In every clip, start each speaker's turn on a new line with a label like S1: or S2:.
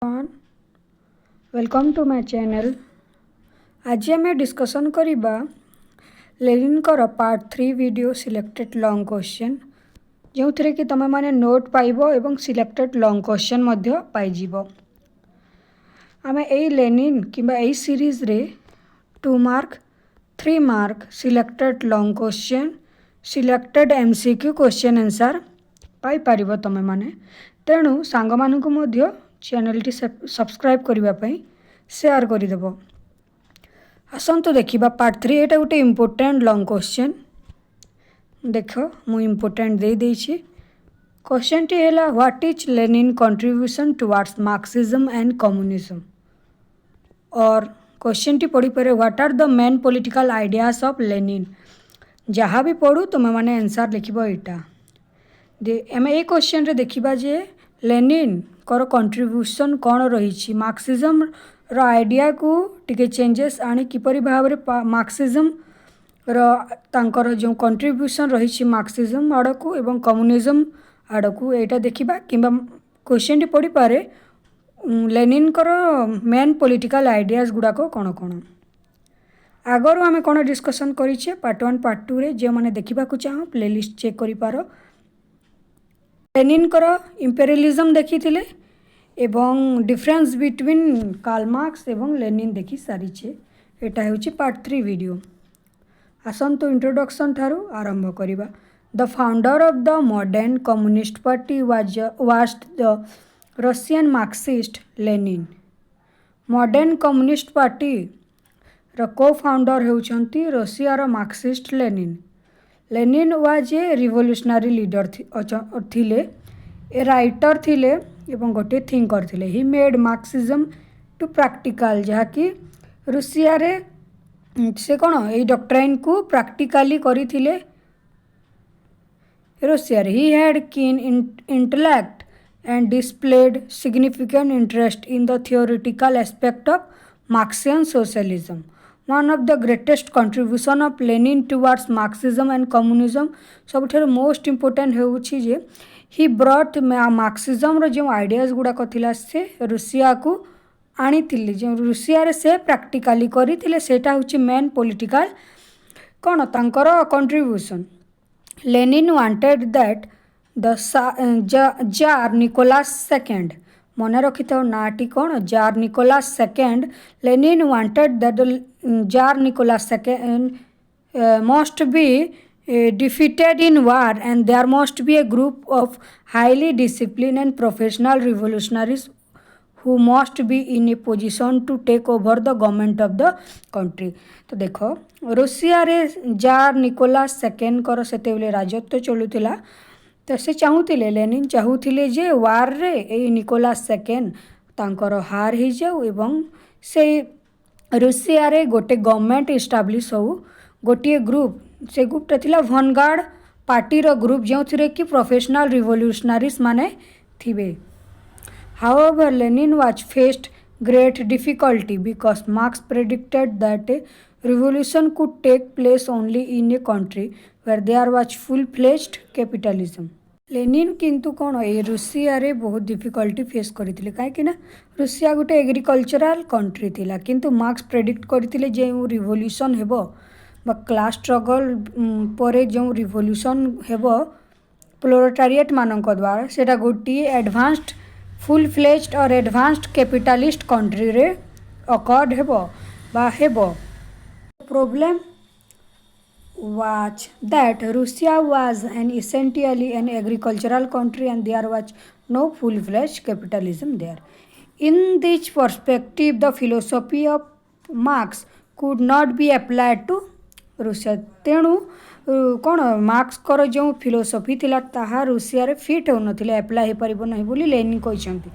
S1: everyone, welcome to my channel. आज आम discussion करवा Lenin part 3 video selected long question जो थे कि तुम मैंने नोट पाइब एवं सिलेक्टेड लॉन्ग क्वेश्चन पाइज आम यही लेनिन किंबा यही सीरीज रे 2 mark 3 mark selected long question selected MCQ question answer पाई पारिबो तुम मैंने तेणु सांग मानकु मध्य चैनल टी सब्सक्राइब करने शेयर करदेव। आसतु देखा पार्ट 3 एटा गोटे इम्पोर्टेंट लॉन्ग क्वेश्चन देख मु इम्पोर्टेंट दे देछि। क्वेश्चन टी है what is Lenin contribution towards Marxism and communism और क्वेश्चन टी पढ़ी पारे what are the main political ideas of Lenin. जहाँ भी पढ़ू तुम मैंने आंसर लिखब यहाँ दे आम ये क्वेश्चन रे देखा जे लेनिन कर कंट्रीब्यूशन कौन रही मार्क्सिज्म रो आइडिया को टिके चेंजेस आनी किपरि भाव मार्क्सिज्म रो जो कंट्रीब्यूशन रही मार्क्सिज्म आड़ को एवं कम्युनिज्म आड़ को यहाँ देखा कि क्वेश्चन टी पढ़ी पारे लेनिन कर मेन पॉलिटिकल आइडियाज गुड़ाक कौन कौन आगर आम कौन डिस्कसन करें पार्ट 1 पार्ट 2 रे जो मैंने देखा चाहो प्लेलिस्ट चेक कर पार। लेनिन कर इंपेरियलिज्म देखी थिले एवं डिफरेंस बिटवीन कार्ल मार्क्स एवं लेनिन देखी सारी एटा होची पार्ट 3 वीडियो। आसंतु इंट्रोडक्शन ठारू आरंभ करिबा। The founder of the modern communist party was the Russian Marxist Lenin. Modern communist party रो को फाउंडर होउछंती रशिया रो Marxist Lenin. Lenin was a revolutionary leader थिले ए राइटर थिले एवं गोटे थिंकर थिले। He made Marxism to practical जहाँकि रुसिया रे से कौन ये डॉक्ट्राइन को प्रैक्टिकली करिथिले रुसिया रे। He had keen intellect and displayed significant interest in the theoretical aspect of Marxian socialism. One of the greatest contribution of Lenin towards Marxism and communism सबुठार most important होउछि जे he brought Marxism रो जो ideas गुड़ाक थिला से रुसिया को आनी थिले जो रुसिया रे से प्रैक्टिकली करिथिले सेटा होछि मेन पॉलिटिकल कौन तांकर contribution. Lenin wanted that the czar Nicholas second मन रखि था नाटी कौन czar Nicholas second. Lenin wanted that the czar Nicholas second must be defeated in war and there must be a group of highly disciplined and professional revolutionaries who must be in a position to take over the government of the country। तो देखो रुसिया रे jar Nicholas second कर सेते बेले राजत्व चलुथिला तो से चाहूले Lenin चाहूले जे वार रे ए Nicolas second तांकर हार हो जाऊ एवं से रुसिया रे गोटे गवर्नमेंट इस्टाब्लिश हो गोटे ग्रुप से ग्रुपटा थिला वनगार्ड पार्टी रो ग्रुप जो थे कि प्रोफेशनल रिवोल्यूशनरीज माने थिबे। However Lenin was faced great difficulty because Marx predicted that a revolution could take place only in a country where there was full fledged capitalism. Lenin किंतु कौन ये रुसिया रे बहुत डिफिकल्टी फेस करथिले काहे ना रुसिया गोटे एग्रीकल्चरल कंट्री थिला किंतु मार्क्स प्रेडिक्ट करथिले जे रिवोल्यूशन हेबो क्लास स्ट्रगल पर जो रिवोल्यूशन हेबो प्रोलेटारिएट मानक द्वारा सेटा गोटे एडवांस्ड फुल फ्लेज्ड और एडवांस्ड कैपिटलिस्ट कंट्री रे अकॉर्ड हेबो बा हेबो। Problem was that Russia was essentially an agricultural country and there was no full-fledged capitalism there. In this perspective, the philosophy of Marx could not be applied to Russia. तेणु कौन marks कर जो philosophy थिला ताहा रुसिया रे fit हो नथिले apply हो परिबो नहीं बोली Lenin कहछंती।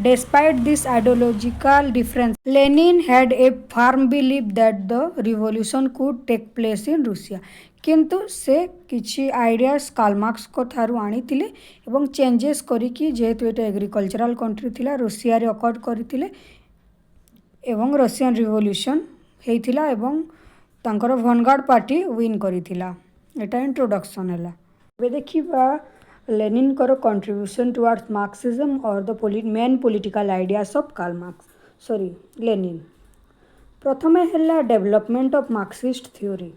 S1: Despite this ideological difference, Lenin had a firm belief that the revolution could take place in Russia. किंतु से किछि आइडियाज कार्ल मार्क्स को थारु आनी थिले एवं चेंजेस करिकि जेहेतु एटा एग्रीकल्चरल कंट्री थिला रुसिया रे अकॉर्ड करथिले एवं रशियन रिवोल्यूशन हेइथिला एवं तांकर वनगार्ड पार्टी विन करिथिला। एटा इंट्रोडक्शन हैला। बे देखिबा लेनिन करो कंट्रीब्यूशन टुवर्ड्स मार्क्सिज्म और the main political ideas of Karl Marx Lenin. प्रथम है डेवलपमेंट ऑफ मार्क्सिस्ट थ्योरी।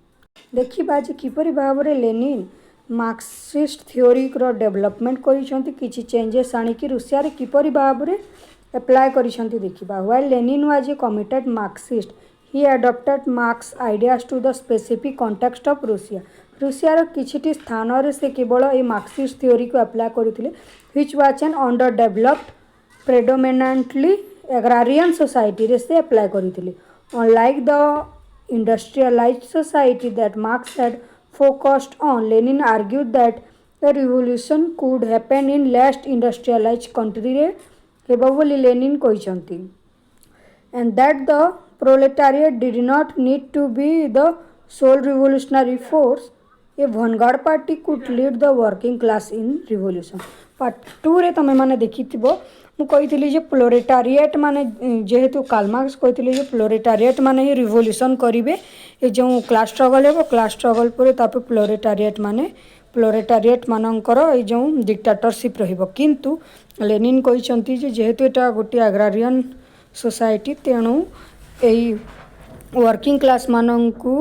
S1: देखिबा जे किपरि भाव लेनिन मार्क्सिस्ट थ्योरी रो डेवलपमेंट करिसेंती किछि चेंजेस आनिकी रूसिया रे किपरि भाव रे अप्लाई करिसेंती देखिबा। While Lenin was a committed Marxist he adopted Marx ideas to the specific context of Russia रो किछिटी स्थान रे से केवल ए मार्क्सिस्ट थ्योरी को अप्लाई करथिले which was an underdeveloped predominantly agrarian society रे से अप्लाई करथिले। Unlike the industrialized society that Marx had focused on, Lenin argued that a revolution could happen in less industrialized country हेबो बोली Lenin कहिसंती, and that the proletariat did not need to be the sole revolutionary force. A vanguard party could lead the working class in revolution. Part 2 रे तमे माने देखिथिबो मु कहिथिली जे प्लोरेटारिएट माने जेहेतु Karl Marx कहिथिले जे प्लोरेटारिएट माने ही revolution करिवे। ए जो क्लास स्ट्रगल हेबो क्लास स्ट्रगल पर तापर प्लोरेटारिएट मानकर ए जो डिक्टेटरशिप रहिबो। किंतु लेनिन कहिसंती जे जेहेतु एटा गोटी एग्रारियन सोसाइटी तेणु एई वर्किंग क्लास मानंकु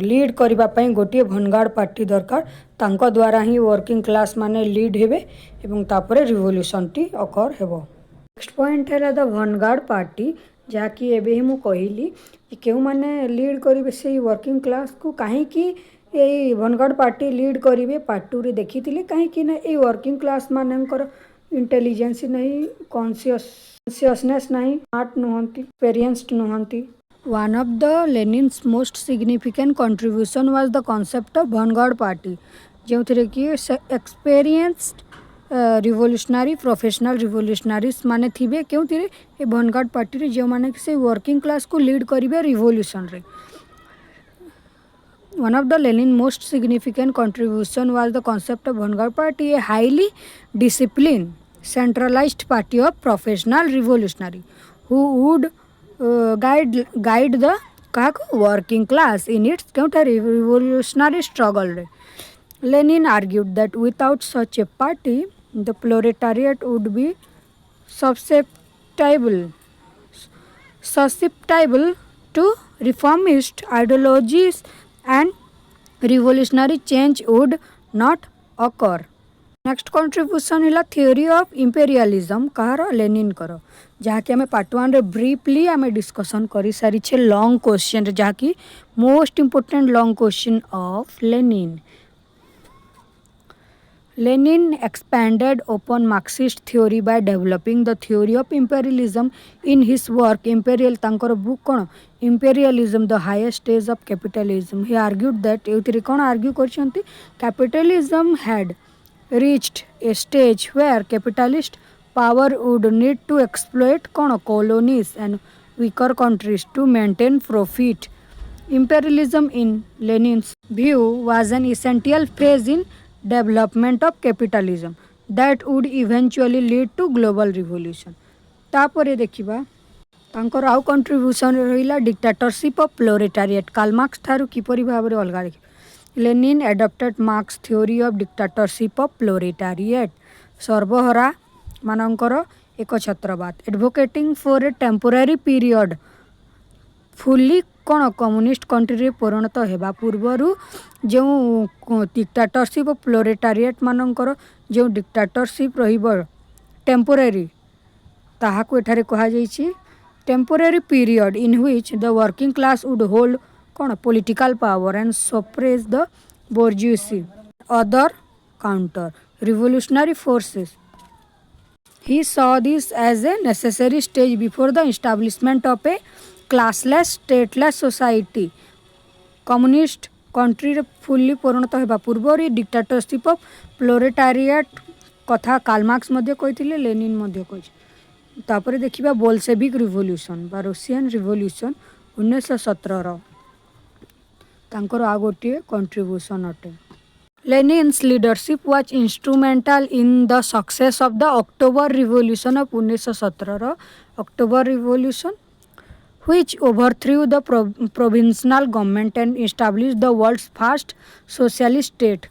S1: लीड करिबा पई गोटे भनगार्ड पार्टी दरकार तांको द्वारा ही वर्किंग क्लास माने लीड हेबे एवं तापरे रिवोल्यूशन टी अकर हेबो। नेक्स्ट पॉइंट है द भनगार्ड पार्टी जहाँकि एबे ही मु कहिली कि केउ माने लीड करिवे से वर्किंग क्लास को काहे कि ए भनगार्ड पार्टी लीड करिवे। पार्ट 2 रे देखिथिले काहे कि ना ए वर्किंग क्लास मानंकर इंटेलिजेंस नहीं कॉन्शियसनेस नहीं स्मार्ट नुहंती एक्सपीरियंस्ड नुहंती। One of the Lenin's most significant contribution was the concept of vanguard party जो थे कि experienced रिवोल्यूशनरी प्रोफेशनल रिवोल्यूशनरीज माने थिबे क्यों थे ए vanguard पार्टी रे जो माने से वर्किंग क्लास को लीड करिवे रिवोल्यूशन रे। One of the Lenin's most significant contribution was the concept of vanguard party, a highly disciplined centralized party of professional revolutionary who would guide the working class in its revolutionary struggle. Lenin argued that without such a party, the proletariat would be susceptible to reformist ideologies and revolutionary change would not occur. Next contribution है theory of imperialism कहार Lenin कर जहाँकि आम part 1 रे briefly आम discussion कर सारी long question जहाँकि most important long question of Lenin. Lenin expanded open Marxist theory by developing the theory of imperialism in his work imperial तांकर बुक कौन imperialism the highest stage of capitalism. He argued that ये कौन argue कर capitalism had reached a stage where capitalist power would need to exploit colonies and weaker countries to maintain profit. Imperialism in Lenin's view was an essential phase in development of capitalism that would eventually lead to global revolution. तापरे देखिबा तांकर आउ contribution रहिला dictatorship of proletariat Karl Marx थारु किपरि भाबरे अलगा देखि। Lenin adapted Marx theory of dictatorship of proletariat सर्वहरा मानकर एक छत्रवाद advocating for a temporary period फुली कौन कम्युनिस्ट कंट्री परिणत होगा पूर्वर जो डिक्टेटरशिप ऑफ प्लोरेटारिएट मानकर जो डिक्टेटरशिप रहिबो टेम्पोरारी ताहाको एठारे कहा जाइछि temporary period in which the working class would hold कौन political power and suppress the bourgeoisie other counter revolutionary forces. He saw this as a necessary stage before the establishment of a classless stateless society. Communist country रे fully परिणत होगा पूर्व dictatorship of प्लोरेटारिएट कथा Karl Marx मध्य कहिथिले Lenin मध्य कहि। तापरे देखिबा Bolshevik revolution बा Russian revolution 1917 तांकर आ गोटे कंट्रीब्यूशन अटे। Lenin's leadership was instrumental in the success of the October Revolution of 1917 October Revolution, which overthrew the provincial government and established the world's first socialist state.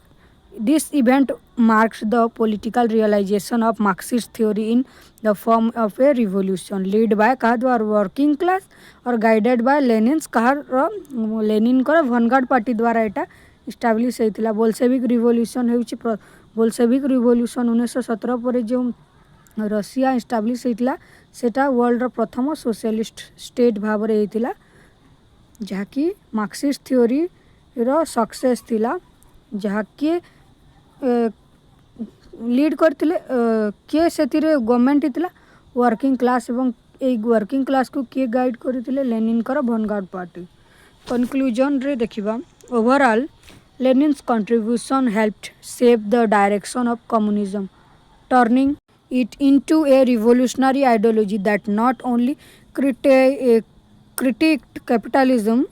S1: This event marks the political realization of Marxist theory in the form of a revolution led by कहा working class और guided by Lenin's Lenin कर vanguard party द्वारा एटा establish होता Bolshevik revolution हो Bolshevik revolution 1917 पर जो Russia establish होता सेटा वर्ल्ड प्रथम सोशलिस्ट स्टेट भाव में होता जहाँकि मार्क्सिस्ट थ्योरी रो सक्सेस थिला जहाँकि लीड करते किए से गवर्नमेंट होता वर्किंग क्लास एवं ए वर्किंग क्लास को किए गाइड करते लेनिन कर vanguard पार्टी कंक्लूजन रे देखिबा overall Lenin's contribution helped shape the direction of communism, turning it into a revolutionary ideology that not only critiqued capitalism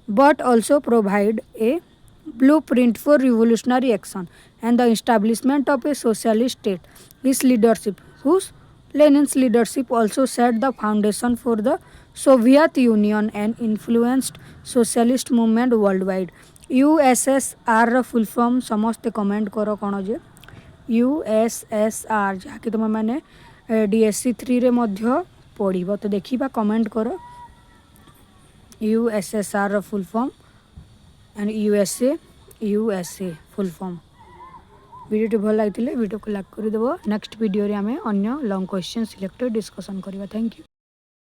S1: but also provided a blueprint for revolutionary action and the establishment of a socialist state. Lenin's leadership also set the foundation for the Soviet Union and influenced socialist movement worldwide. USSR full form समस्ते comment करो कौन जे USSR जहाँकि तुम मैंने DSC 3 रे मध्य पढ़ तो देखा कमेंट करो USSR full form and USA full form video भल लगी वीडियो को लाइक करदेव नेक्स्ट वीडियो रे आमे अन्य लॉन्ग क्वेश्चन सिलेक्टेड डिस्कशन करवा थैंक यू।